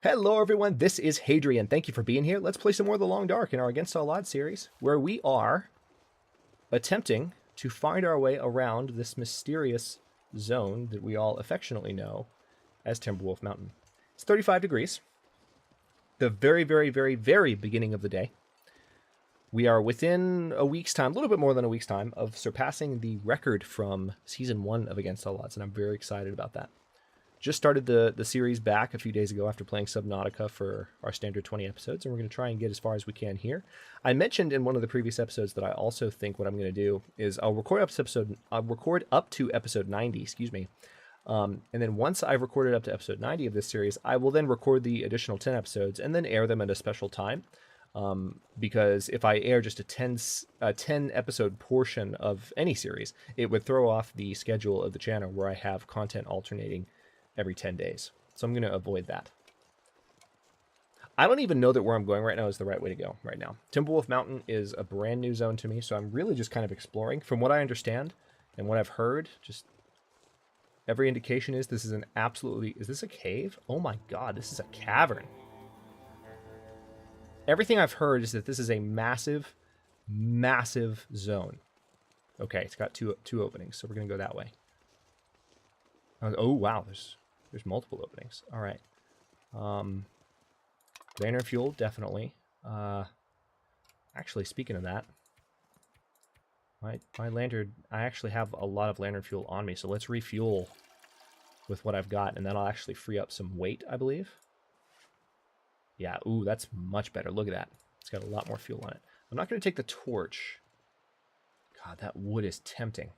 Hello everyone, this is Hadrian. Thank you for being here. Let's play some more of the Long Dark in our Against All Odds series, where we are attempting to find our way around this mysterious zone that we all affectionately know as Timberwolf Mountain. It's 35 degrees, the very, very, very, very beginning of the day. We are within a week's time, a little bit more than a week's time, of surpassing the record from Season 1 of Against All Odds, and I'm very excited about that. Just started the series back a few days ago after playing Subnautica for our standard 20 episodes, and we're going to try and get as far as we can here. I mentioned in one of the previous episodes that I also think what I'm going to do is I'll record up to episode 90, excuse me. And then once I've recorded up to episode 90 of this series, I will then record the additional 10 episodes and then air them at a special time. Because if I air just a 10 episode portion of any series, it would throw off the schedule of the channel where I have content alternating every 10 days. So I'm going to avoid that. I don't even know that where I'm going right now is the right way to go right now. Timberwolf Mountain is a brand new zone to me, so I'm really just kind of exploring. From what I understand and what I've heard, just every indication is this is an absolutely... Is this a cave? Oh my god, this is a cavern. Everything I've heard is that this is a massive, massive zone. Okay, it's got two openings, so we're going to go that way. Oh, wow, there's multiple openings. All right. Lantern fuel, definitely. Actually, speaking of that, my lantern, I actually have a lot of lantern fuel on me, so let's refuel with what I've got, and then I'll actually free up some weight, I believe. Yeah, ooh, that's much better. Look at that. It's got a lot more fuel on it. I'm not going to take the torch. God, that wood is tempting.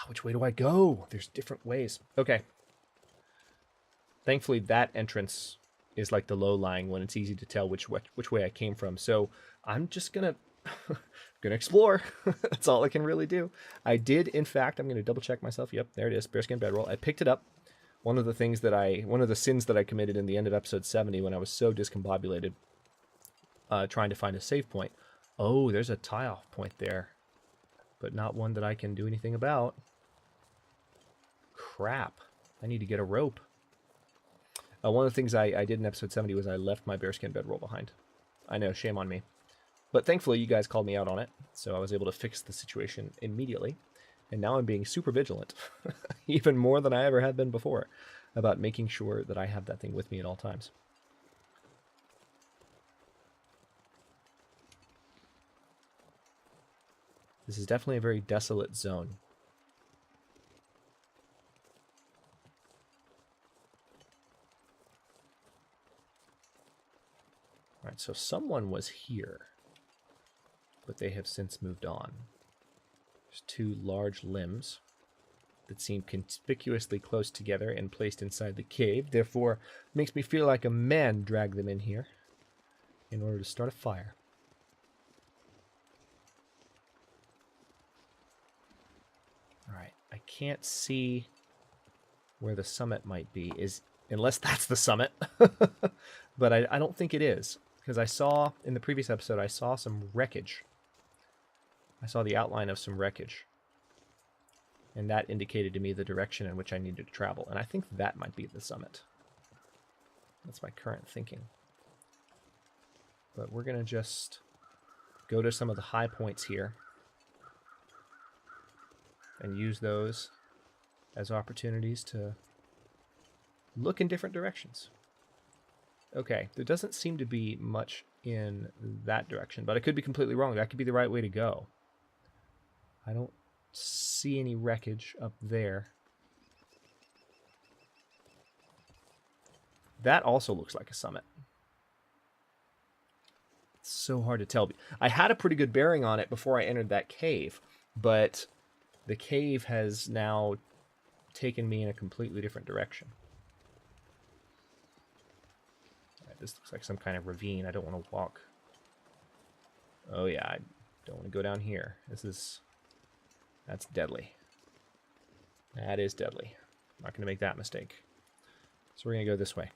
Which way do I go? There's different ways. Okay. Thankfully, that entrance is like the low-lying one. It's easy to tell which way I came from. So I'm just gonna explore. That's all I can really do. I did, in fact, I'm gonna double check myself. Yep, there it is. Bearskin bedroll. I picked it up. One of the sins that I committed in the end of episode 70 when I was so discombobulated, trying to find a save point. Oh, there's a tie-off point there, but not one that I can do anything about. Crap. I need to get a rope. One of the things I did in episode 70 was I left my bearskin bedroll behind. I know, shame on me. But thankfully, you guys called me out on it, so I was able to fix the situation immediately. And now I'm being super vigilant, even more than I ever have been before, about making sure that I have that thing with me at all times. This is definitely a very desolate zone. All right, so someone was here, but they have since moved on. There's two large limbs that seem conspicuously close together and placed inside the cave. Therefore, it makes me feel like a man dragged them in here in order to start a fire. Alright, I can't see where the summit might be, unless that's the summit. But I don't think it is, because I saw, in the previous episode, I saw some wreckage. I saw the outline of some wreckage. And that indicated to me the direction in which I needed to travel. And I think that might be the summit. That's my current thinking. But we're going to just go to some of the high points here and use those as opportunities to look in different directions. Okay, there doesn't seem to be much in that direction, but I could be completely wrong. That could be the right way to go. I don't see any wreckage up there. That also looks like a summit. It's so hard to tell. I had a pretty good bearing on it before I entered that cave, but the cave has now taken me in a completely different direction. This looks like some kind of ravine. I don't want to walk. Oh yeah, I don't want to go down here. That's deadly. That is deadly. I'm not going to make that mistake. So we're going to go this way.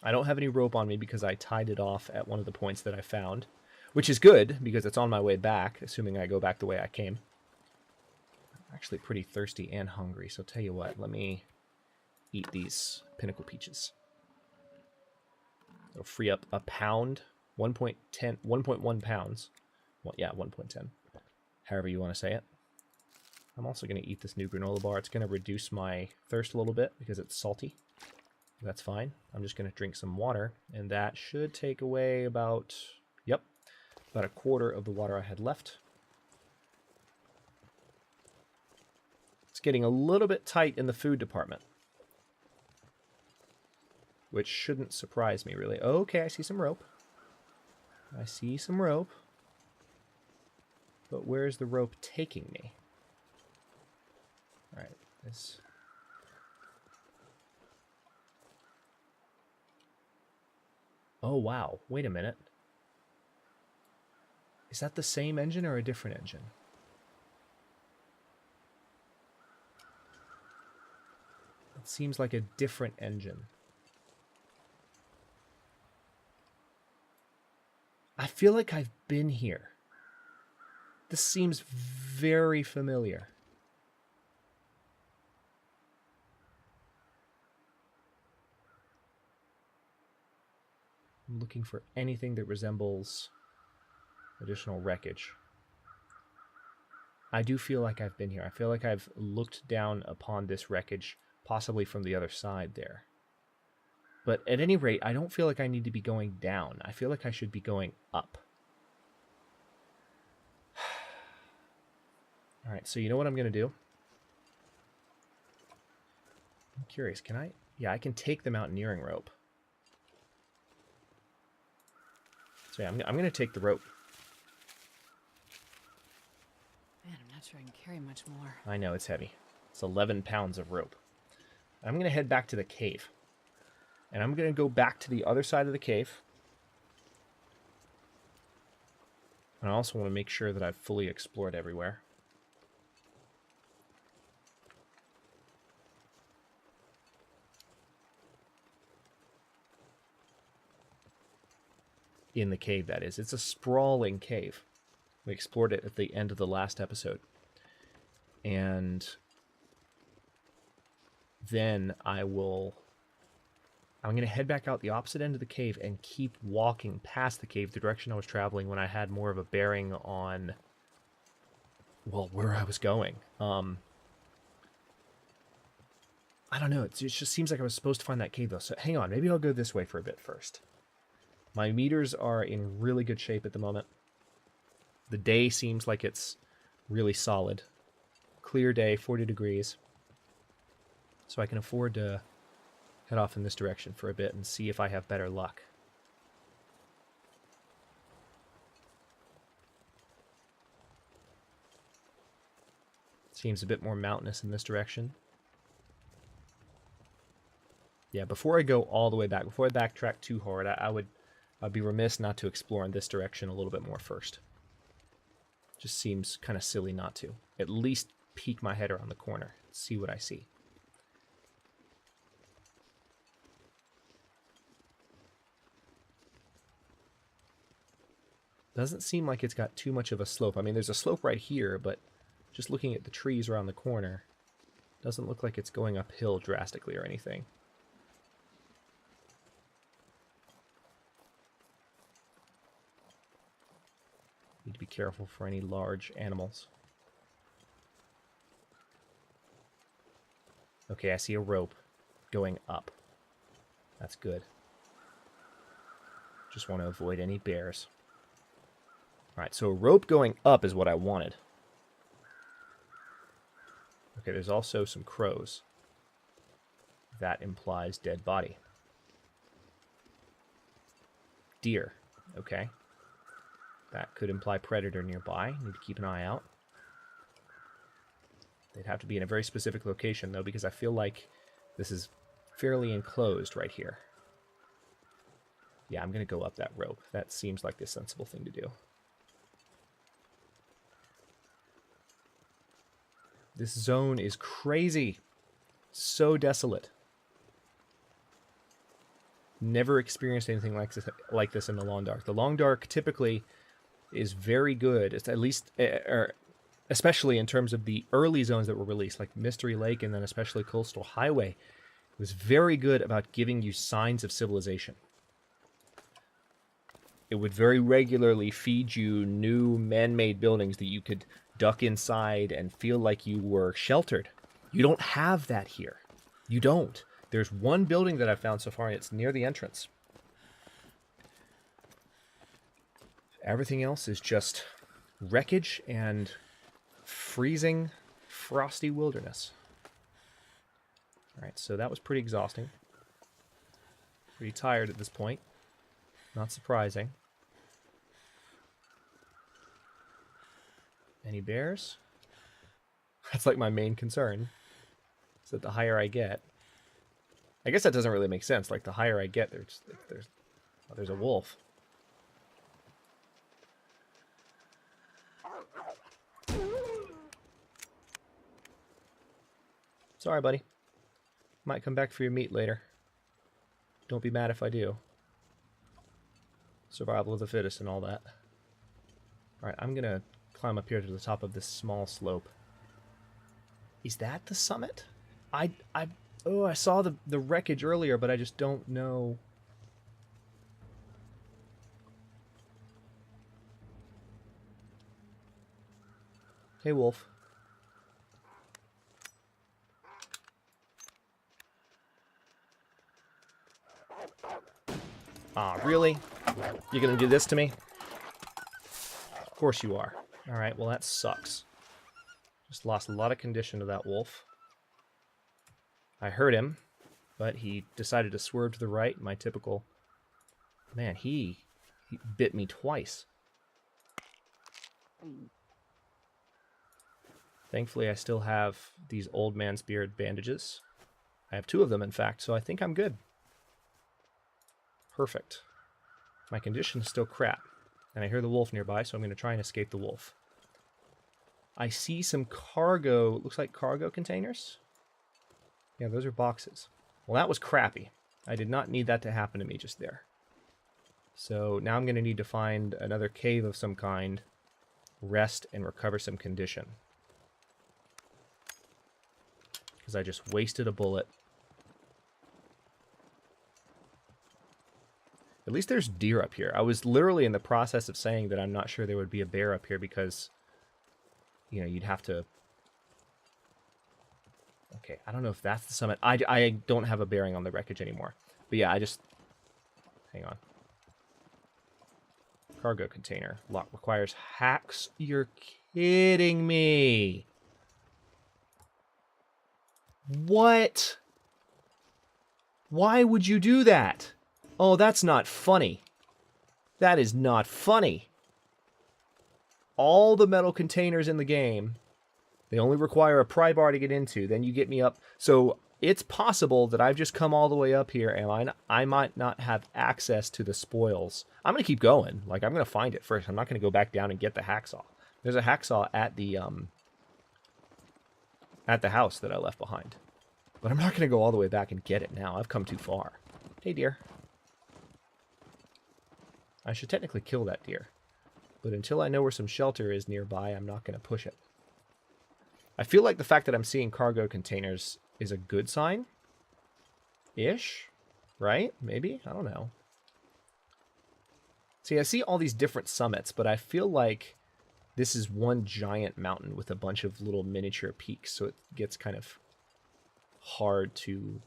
I don't have any rope on me because I tied it off at one of the points that I found, which is good because it's on my way back, assuming I go back the way I came. Actually pretty thirsty and hungry, so tell you what, let me eat these pinnacle peaches. It'll free up a pound, 1.1 pounds. Well, yeah, 1.10. However you want to say it. I'm also going to eat this new granola bar. It's going to reduce my thirst a little bit because it's salty. That's fine. I'm just going to drink some water, and that should take away about, yep, about a quarter of the water I had left. It's getting a little bit tight in the food department, which shouldn't surprise me, really. Okay, I see some rope. I see some rope. But where's the rope taking me? All right, this... Oh, wow. Wait a minute. Is that the same engine or a different engine? It seems like a different engine. I feel like I've been here. This seems very familiar. I'm looking for anything that resembles additional wreckage. I do feel like I've been here. I feel like I've looked down upon this wreckage, possibly from the other side there. But at any rate, I don't feel like I need to be going down. I feel like I should be going up. All right, so you know what I'm going to do? I'm curious, can I? Yeah, I can take the mountaineering rope. So yeah, I'm going to take the rope. Man, I'm not sure I can carry much more. I know, it's heavy. It's 11 pounds of rope. I'm going to head back to the cave. And I'm going to go back to the other side of the cave. And I also want to make sure that I've fully explored everywhere. In the cave, that is. It's a sprawling cave. We explored it at the end of the last episode. And then I'm going to head back out the opposite end of the cave and keep walking past the cave, the direction I was traveling when I had more of a bearing on, well, where I was going. I don't know. It just seems like I was supposed to find that cave, though. So hang on. Maybe I'll go this way for a bit first. My meters are in really good shape at the moment. The day seems like it's really solid. Clear day, 40 degrees. So I can afford to head off in this direction for a bit and see if I have better luck. Seems a bit more mountainous in this direction. Yeah, before I go all the way back, before I backtrack too hard, I'd be remiss not to explore in this direction a little bit more first. Just seems kind of silly not to. At least peek my head around the corner, see what I see. Doesn't seem like it's got too much of a slope. I mean, there's a slope right here, but just looking at the trees around the corner, doesn't look like it's going uphill drastically or anything. Need to be careful for any large animals. Okay, I see a rope going up. That's good. Just want to avoid any bears. Alright, so a rope going up is what I wanted. Okay, there's also some crows. That implies dead body. Deer. Okay. That could imply predator nearby. Need to keep an eye out. They'd have to be in a very specific location, though, because I feel like this is fairly enclosed right here. Yeah, I'm going to go up that rope. That seems like the sensible thing to do. This zone is crazy. So desolate. Never experienced anything like this in the Long Dark. The Long Dark typically is very good. It's at least especially in terms of the early zones that were released, like Mystery Lake and then especially Coastal Highway. It was very good about giving you signs of civilization. It would very regularly feed you new man-made buildings that you could duck inside and feel like you were sheltered. You don't have that here. You don't. There's one building that I've found so far, and it's near the entrance. Everything else is just wreckage and freezing, frosty wilderness. All right, so that was pretty exhausting. Pretty tired at this point. Not surprising. Any bears? That's like my main concern. Is that the higher I get... I guess that doesn't really make sense. Like, the higher I get, there's a wolf. Sorry, buddy. Might come back for your meat later. Don't be mad if I do. Survival of the fittest and all that. Alright, I'm gonna climb up here to the top of this small slope. Is that the summit? I saw the wreckage earlier, but I just don't know. Hey, wolf. Ah, really? You're gonna do this to me? Of course you are. Alright, well that sucks. Just lost a lot of condition to that wolf. I heard him, but he decided to swerve to the right. My typical... Man, he bit me twice. Thankfully, I still have these old man's beard bandages. I have 2 of them, in fact, so I think I'm good. Perfect. My condition is still crap. And I hear the wolf nearby, so I'm going to try and escape the wolf. I see some cargo... Looks like cargo containers? Yeah, those are boxes. Well, that was crappy. I did not need that to happen to me just there. So now I'm going to need to find another cave of some kind, rest, and recover some condition. Because I just wasted a bullet. At least there's deer up here. I was literally in the process of saying that I'm not sure there would be a bear up here because, you know, you'd have to... Okay, I don't know if that's the summit. I don't have a bearing on the wreckage anymore. But yeah, I just... Hang on. Cargo container. Lock requires hacks. You're kidding me. What? Why would you do that? Oh, that's not funny. That is not funny. All the metal containers in the game, they only require a pry bar to get into. Then you get me up. So it's possible that I've just come all the way up here and I might not have access to the spoils. I'm going to keep going. Like, I'm going to find it first. I'm not going to go back down and get the hacksaw. There's a hacksaw at the house that I left behind. But I'm not going to go all the way back and get it now. I've come too far. Hey, deer. I should technically kill that deer. But until I know where some shelter is nearby, I'm not going to push it. I feel like the fact that I'm seeing cargo containers is a good sign. Ish? Right? Maybe? I don't know. See, I see all these different summits, but I feel like this is one giant mountain with a bunch of little miniature peaks, so it gets kind of hard to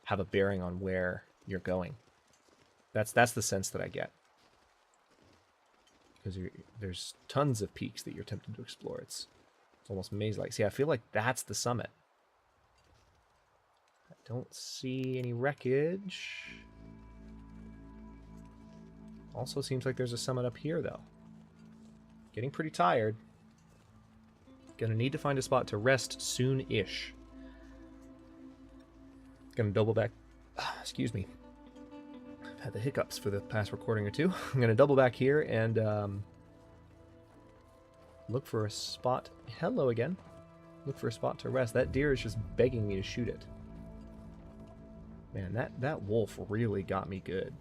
have a bearing on where you're going. That's the sense that I get. Because there's tons of peaks that you're tempted to explore. It's almost maze-like. See, I feel like that's the summit. I don't see any wreckage. Also seems like there's a summit up here, though. Getting pretty tired. Gonna need to find a spot to rest soon-ish. Gonna double back... excuse me. I've had the hiccups for the past recording or two. I'm gonna double back here and look for a spot... Hello again. Look for a spot to rest. That deer is just begging me to shoot it. Man, that wolf really got me good.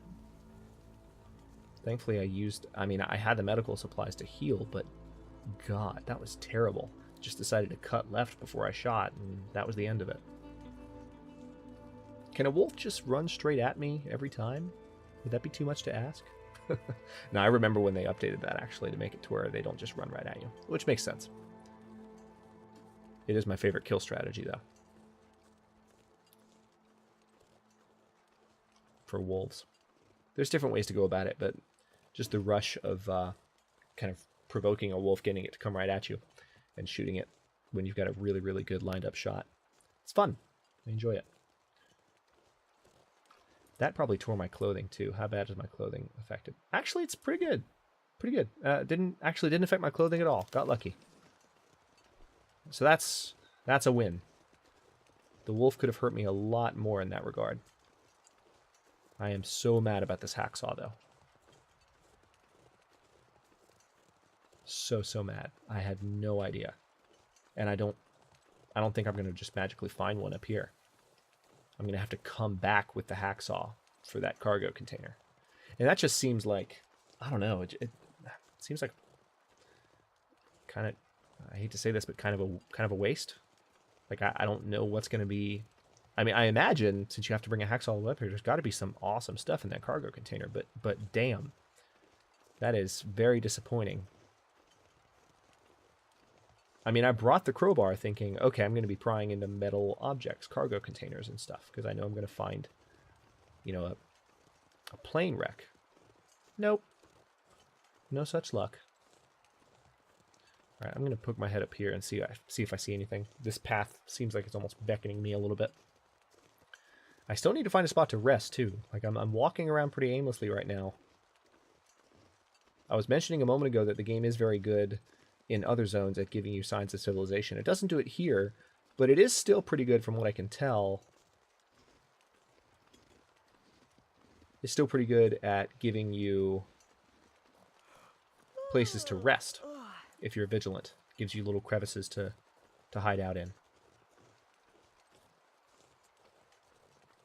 Thankfully I had the medical supplies to heal, but God, that was terrible. Just decided to cut left before I shot, and that was the end of it. Can a wolf just run straight at me every time? Would that be too much to ask? No, I remember when they updated that, actually, to make it to where they don't just run right at you, which makes sense. It is my favorite kill strategy, though. For wolves. There's different ways to go about it, but just the rush of kind of provoking a wolf, getting it to come right at you, and shooting it when you've got a really, really good lined-up shot. It's fun. I enjoy it. That probably tore my clothing, too. How bad is my clothing affected? Actually, it's pretty good. Pretty good. Didn't affect my clothing at all. Got lucky. So that's a win. The wolf could have hurt me a lot more in that regard. I am so mad about this hacksaw, though. So mad. I had no idea. And I don't think I'm going to just magically find one up here. I'm going to have to come back with the hacksaw for that cargo container. And that just seems like, I don't know, it seems like kind of, I hate to say this, but kind of a waste. Like, I don't know what's going to be. I mean, I imagine since you have to bring a hacksaw up here, there's got to be some awesome stuff in that cargo container, but damn, that is very disappointing. I mean, I brought the crowbar thinking, okay, I'm going to be prying into metal objects, cargo containers and stuff, because I know I'm going to find, you know, a plane wreck. Nope. No such luck. All right, I'm going to poke my head up here and see if I see anything. This path seems like it's almost beckoning me a little bit. I still need to find a spot to rest, too. Like, I'm walking around pretty aimlessly right now. I was mentioning a moment ago that the game is very good in other zones at giving you signs of civilization. It doesn't do it here, but it is still pretty good from what I can tell. It's still pretty good at giving you places to rest if you're vigilant. It gives you little crevices to hide out in.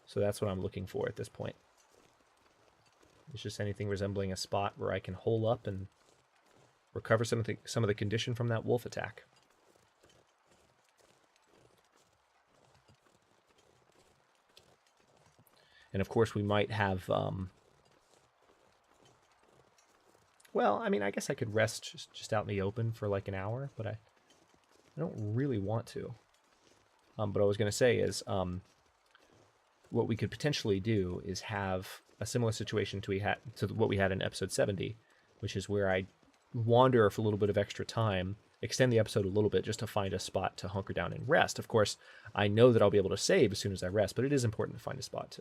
So that's what I'm looking for at this point. It's just anything resembling a spot where I can hole up and recover some of the condition from that wolf attack. And of course we might have, well, I mean, I guess I could rest just out in the open for like an hour, but I don't really want to. But I was going to say is, what we could potentially do is have a similar situation to what we had in episode 70, which is where I wander for a little bit of extra time, extend the episode a little bit just to find a spot to hunker down and rest. Of course, I know that I'll be able to save as soon as I rest, but it is important to find a spot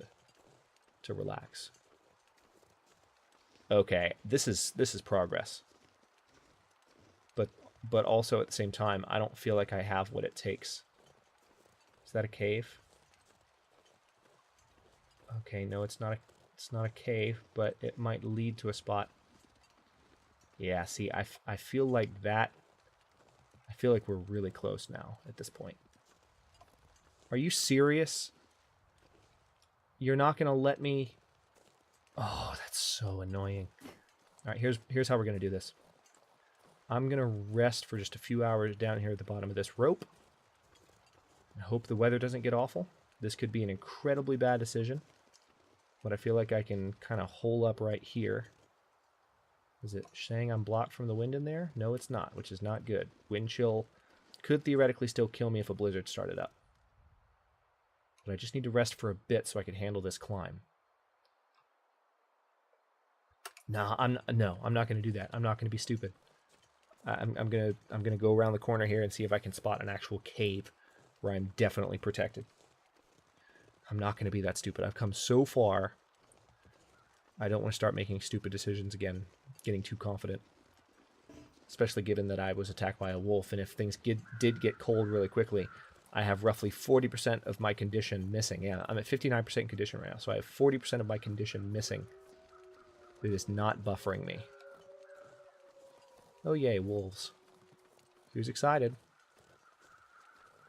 to relax. Okay, this is progress. But also at the same time, I don't feel like I have what it takes. Is that a cave? Okay, no, it's not a cave, but it might lead to a spot. Yeah, see, I feel like we're really close now at this point. Are you serious? You're not going to let me... Oh, that's so annoying. All right, here's how we're going to do this. I'm going to rest for just a few hours down here at the bottom of this rope. I hope the weather doesn't get awful. This could be an incredibly bad decision. But I feel like I can kind of hole up right here. Is it saying I'm blocked from the wind in there? No, it's not, which is not good. Wind chill could theoretically still kill me if a blizzard started up. But I just need to rest for a bit so I can handle this climb. No, I'm not going to do that. I'm not going to be stupid. I'm gonna go around the corner here and see if I can spot an actual cave where I'm definitely protected. I'm not going to be that stupid. I've come so far. I don't want to start making stupid decisions again, getting too confident. Especially given that I was attacked by a wolf, and if things did get cold really quickly, I have roughly 40% of my condition missing. Yeah, I'm at 59% condition right now, so I have 40% of my condition missing. It is not buffering me. Oh yay, wolves. Who's excited?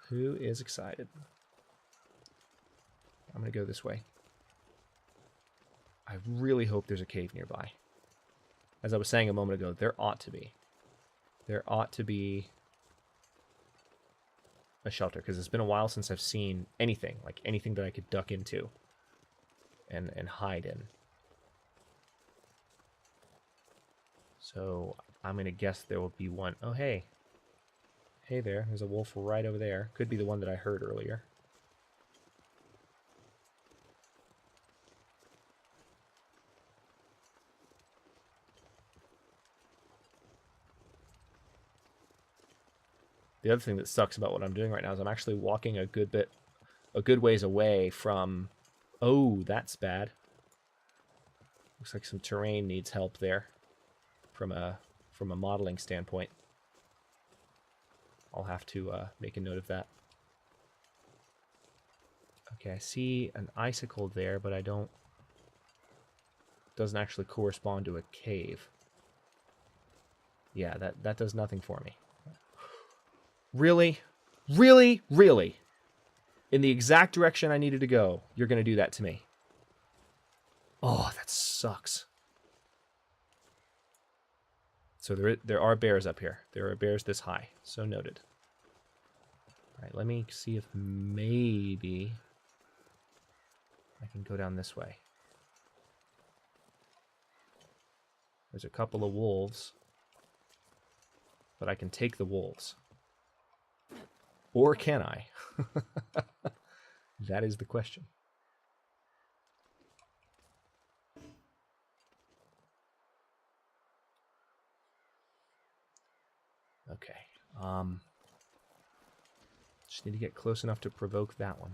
Who is excited? I'm going to go this way. I really hope there's a cave nearby. As I was saying a moment ago, there ought to be. there ought to be a shelter, because it's been a while since I've seen anything, like anything that I could duck into and hide in. So I'm going to guess there will be one. Oh, hey. Hey there. There's a wolf right over there. Could be the one that I heard earlier. The other thing that sucks about what I'm doing right now is I'm actually walking a good ways away from... Oh, that's bad. Looks like some terrain needs help there from a modeling standpoint. I'll have to make a note of that. Okay, I see an icicle there, but I don't... Doesn't actually correspond to a cave. Yeah, that does nothing for me. Really? Really? Really? In the exact direction I needed to go, you're going to do that to me. Oh, that sucks. So there are bears up here. There are bears this high. So noted. All right, let me see if maybe I can go down this way. There's a couple of wolves, but I can take the wolves. Or can I? That is the question. Okay. Just need to get close enough to provoke that one.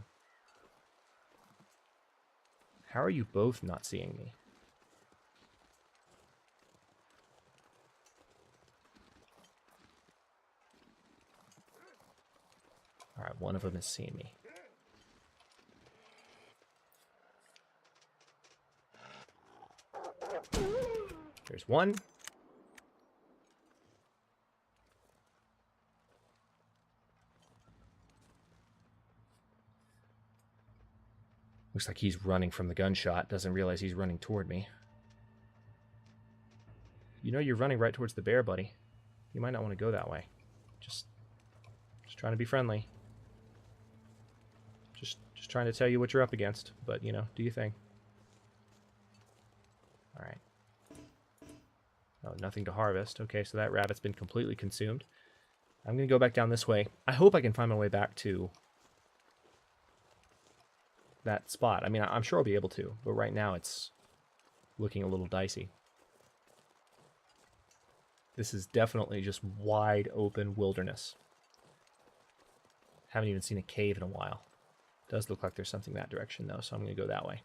How are you both not seeing me? Alright, one of them is seeing me. There's one. Looks like he's running from the gunshot. Doesn't realize he's running toward me. You know you're running right towards the bear, buddy. You might not want to go that way. Just trying to be friendly. Just trying to tell you what you're up against. But, you know, do your thing. Alright. Oh, nothing to harvest. Okay, so that rabbit's been completely consumed. I'm going to go back down this way. I hope I can find my way back to that spot. I mean, I'm sure I'll be able to, but right now it's looking a little dicey. This is definitely just wide open wilderness. Haven't even seen a cave in a while. Does look like there's something that direction though, so I'm going to go that way.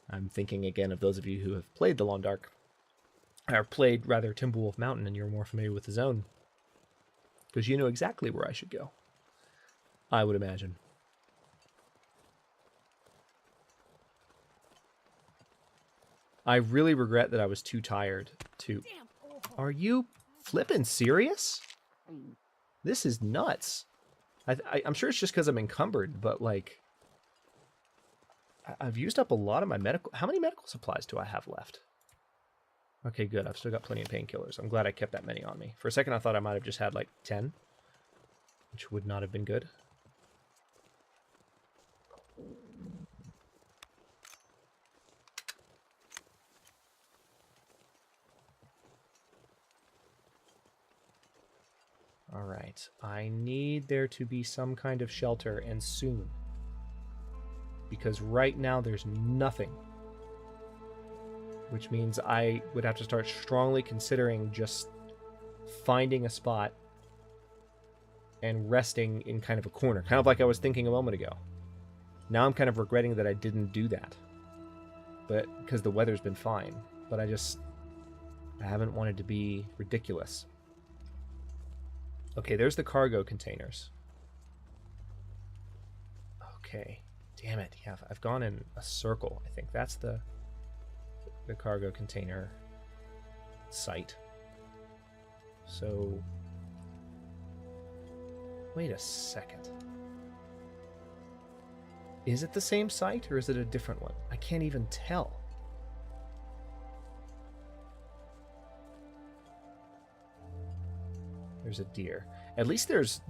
I'm thinking again of those of you who have played The Long Dark, or played rather Timberwolf Mountain, and you're more familiar with the zone. Because you know exactly where I should go, I would imagine. I really regret that I was too tired to... Are you flippin' serious? This is nuts. I'm sure it's just because I'm encumbered, but like... I've used up a lot of my medical... How many medical supplies do I have left? Okay, good. I've still got plenty of painkillers. I'm glad I kept that many on me. For a second, I thought I might have just had like 10, which would not have been good. All right. I need there to be some kind of shelter, and soon. Because right now there's nothing. Which means I would have to start strongly considering just finding a spot and resting in kind of a corner. Kind of like I was thinking a moment ago. Now I'm kind of regretting that I didn't do that. But because the weather's been fine. But I haven't wanted to be ridiculous. Okay, there's the cargo containers. Okay. Damn it. Yeah, I've gone in a circle. I think that's the cargo container site. So, wait a second. Is it the same site or is it a different one? I can't even tell. There's a deer. At least there's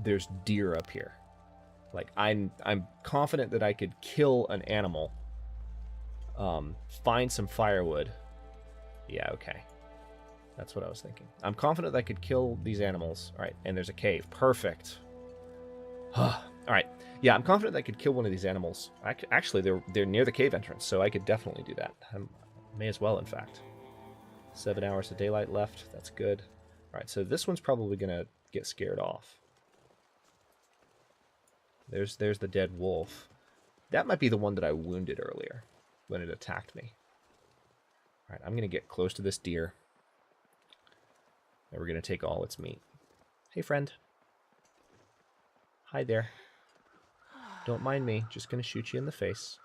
deer up here. Like, I'm confident that I could kill an animal. Find some firewood. Yeah, okay. That's what I was thinking. I'm confident that I could kill these animals. All right, and there's a cave. Perfect. All right. Yeah, I'm confident that I could kill one of these animals. Actually, they're near the cave entrance, so I could definitely do that. I may as well, in fact. 7 hours of daylight left. That's good. All right, so this one's probably going to get scared off. There's the dead wolf. That might be the one that I wounded earlier when it attacked me. All right, I'm going to get close to this deer. And we're going to take all its meat. Hey, friend. Hi there. Don't mind me. Just going to shoot you in the face.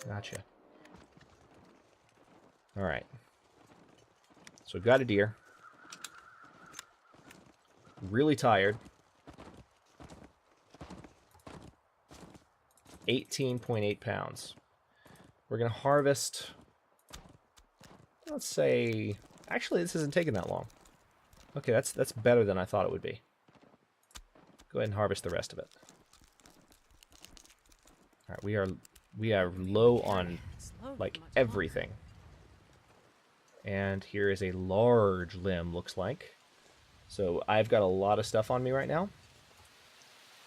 Gotcha. All right. So we've got a deer. Really tired. 18.8 pounds. We're going to harvest... Let's say... Actually, this isn't taking that long. Okay, that's better than I thought it would be. Go ahead and harvest the rest of it. All right, we are low on, like, everything. And here is a large limb, looks like. So I've got a lot of stuff on me right now.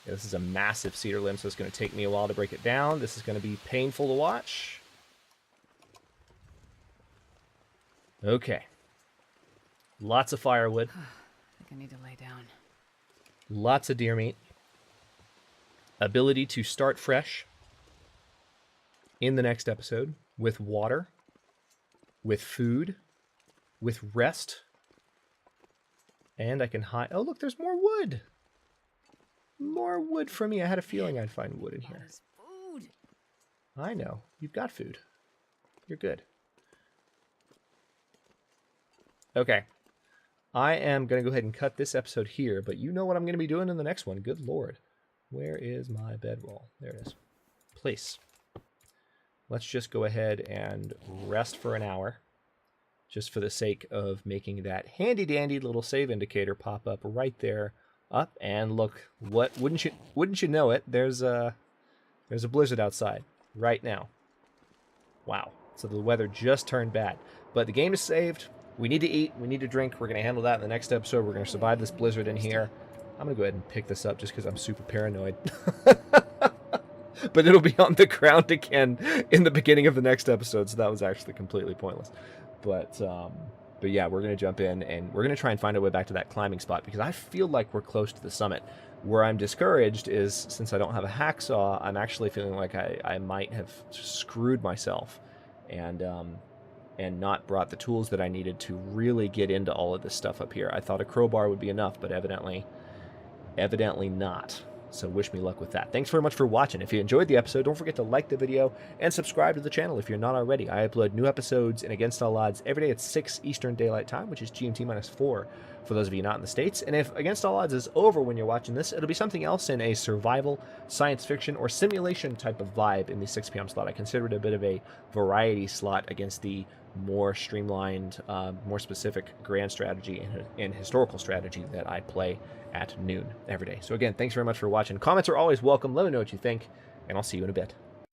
Yeah, this is a massive cedar limb, so it's going to take me a while to break it down. This is going to be painful to watch. Okay. Lots of firewood. I think I need to lay down. Lots of deer meat. Ability to start fresh in the next episode with water, with food, with rest. And I can hide. Oh, look, there's more wood. More wood for me. I had a feeling I'd find wood in here. That is food. I know. You've got food. You're good. Okay. I am going to go ahead and cut this episode here, but you know what I'm going to be doing in the next one. Good Lord. Where is my bedroll? There it is. Place. Let's just go ahead and rest for an hour, just for the sake of making that handy-dandy little save indicator pop up right there. Up, and look, what wouldn't you know it, there's a blizzard outside right now. Wow. So the weather just turned bad. But the game is saved. We need to eat. We need to drink. We're going to handle that in the next episode. We're going to survive this blizzard in here. I'm going to go ahead and pick this up just because I'm super paranoid. But it'll be on the ground again in the beginning of the next episode, so that was actually completely pointless. But yeah, we're going to jump in, and we're going to try and find our way back to that climbing spot, because I feel like we're close to the summit. Where I'm discouraged is, since I don't have a hacksaw, I'm actually feeling like I might have screwed myself and not brought the tools that I needed to really get into all of this stuff up here. I thought a crowbar would be enough, but evidently not. So wish me luck with that. Thanks very much for watching. If you enjoyed the episode, don't forget to like the video and subscribe to the channel if you're not already. I upload new episodes in Against All Odds every day at 6 Eastern Daylight Time, which is GMT-4 for those of you not in the States. And if Against All Odds is over when you're watching this, it'll be something else in a survival, science fiction, or simulation type of vibe in the 6 p.m. slot. I consider it a bit of a variety slot against the more streamlined, more specific grand strategy and historical strategy that I play at noon every day. So again, thanks very much for watching. Comments are always welcome. Let me know what you think, and I'll see you in a bit.